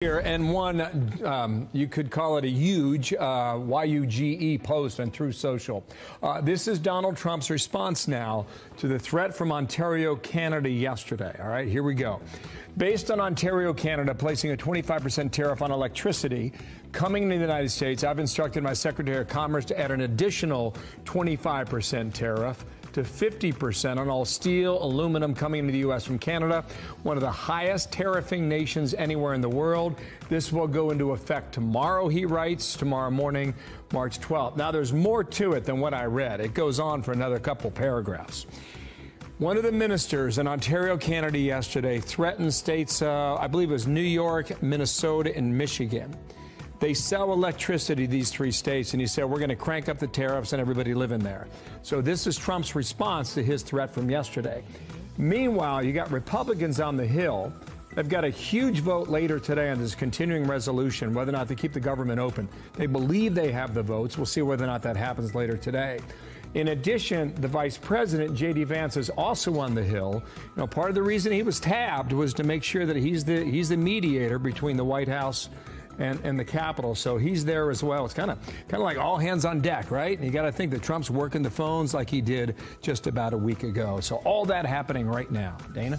Here, and one, you could call it a huge YUGE post on Truth Social. This is Donald Trump's response now to the threat from Ontario, Canada yesterday. All right, here we go. Based on Ontario, Canada placing a 25% tariff on electricity coming into the United States, I've instructed my Secretary of Commerce to add an additional 25% tariff to 50% on all steel, aluminum coming into the U.S. from Canada, one of the highest tariffing nations anywhere in the world. This will go into effect tomorrow, he writes, tomorrow morning, March 12th. Now, there's more to it than what I read. It goes on for another couple paragraphs. One of the ministers in Ontario, Canada yesterday threatened states, I believe it was New York, Minnesota, and Michigan. They sell electricity, these three states, and he said, we're going to crank up the tariffs and everybody live in there. So this is Trump's response to his threat from yesterday. Meanwhile, you got Republicans on the Hill. They've got a huge vote later today on this continuing resolution, whether or not they keep the government open. They believe they have the votes. We'll see whether or not that happens later today. In addition, the vice president, J.D. Vance, is also on the Hill. You know, part of the reason he was tabbed was to make sure that he's the mediator between the White House and the Capitol, so he's there as well. It's kind of like all hands on deck, right? And you got to think that Trump's working the phones like he did just about a week ago. So all that happening right now. Dana?